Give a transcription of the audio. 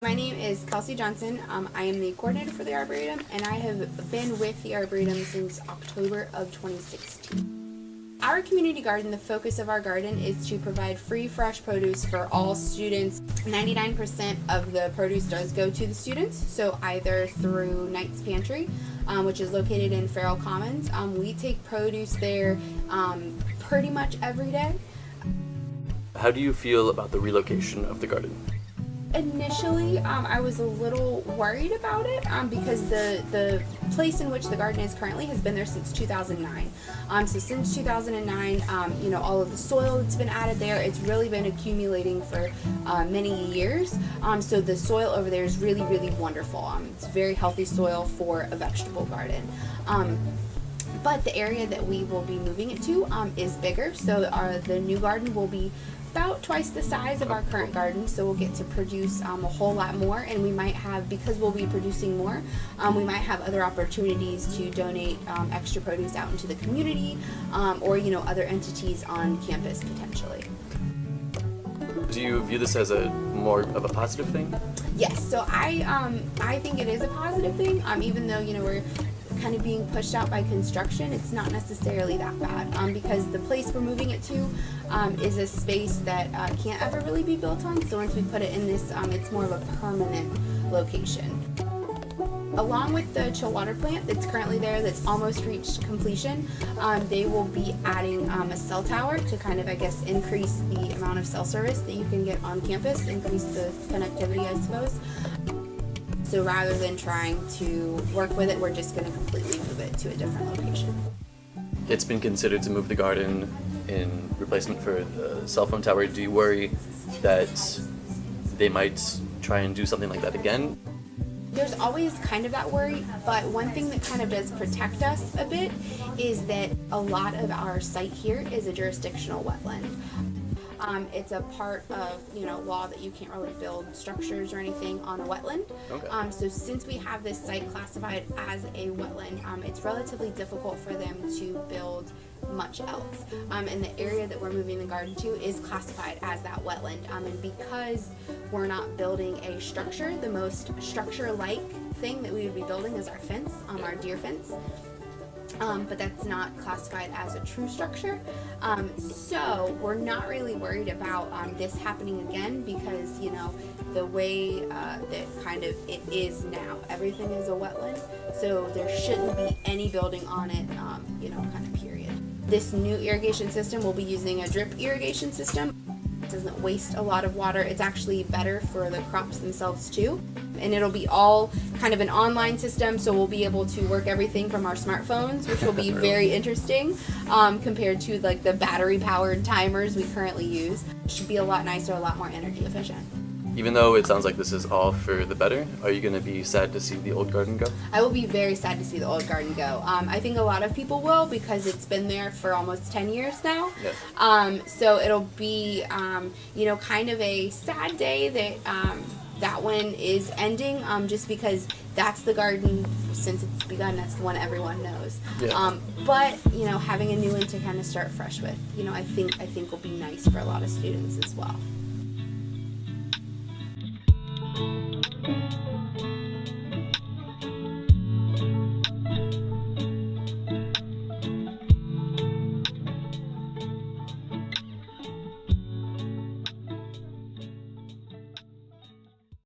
My name is Kelsey Johnson. I am the coordinator for the Arboretum, and I have been with the Arboretum since October of 2016. Our community garden, the focus of our garden is to provide free fresh produce for all students. 99% of the produce does go to the students, so either through Knight's Pantry, which is located in Farrell Commons. We take produce there pretty much every day. How do you feel about the relocation of the garden? Initially, I was a little worried about it because the place in which the garden is currently has been there since 2009. So since 2009, all of the soil that's been added there, it's really been accumulating for many years. So the soil over there is really, really wonderful. It's very healthy soil for a vegetable garden. But the area that we will be moving it to is bigger. So the new garden will be about twice the size of our current garden, so we'll get to produce a whole lot more, and we might have, because we'll be producing more, we might have other opportunities to donate extra produce out into the community or other entities on campus potentially. Do you view this as more of a positive thing? Yes, so I think it is a positive thing, even though we're kind of being pushed out by construction. It's not necessarily that bad because the place we're moving it to is a space that can't ever really be built on, so once we put it in this, it's more of a permanent location. Along with the chill water plant that's currently there that's almost reached completion, they will be adding a cell tower to kind of, increase the amount of cell service that you can get on campus, increase the connectivity, I suppose. So rather than trying to work with it, we're just going to completely move it to a different location. It's been considered to move the garden in replacement for the cell phone tower. Do you worry that they might try and do something like that again? There's always kind of that worry, but one thing that kind of does protect us a bit is that a lot of our site here is a jurisdictional wetland. It's a part of law that you can't really build structures or anything on a wetland. Okay. So since we have this site classified as a wetland, it's relatively difficult for them to build much else. And the area that we're moving the garden to is classified as that wetland. And because we're not building a structure, the most structure-like thing that we would be building is our fence, our deer fence. But that's not classified as a true structure. So we're not really worried about this happening again because, the way that kind of it is now, everything is a wetland. So there shouldn't be any building on it, kind of period. This new irrigation system will be using a drip irrigation system. It doesn't waste a lot of water. It's actually better for the crops themselves too. And it'll be all kind of an online system, so we'll be able to work everything from our smartphones, which will be very interesting compared to like the battery-powered timers we currently use. It should be a lot nicer, a lot more energy efficient. Even though it sounds like this is all for the better, are you going to be sad to see the old garden go? I will be very sad to see the old garden go. I think a lot of people will because it's been there for almost 10 years now. Yes. So it'll be, kind of a sad day that that one is ending, just because that's the garden, since it's begun, that's the one everyone knows. Yeah. But having a new one to kind of start fresh with, I think will be nice for a lot of students as well.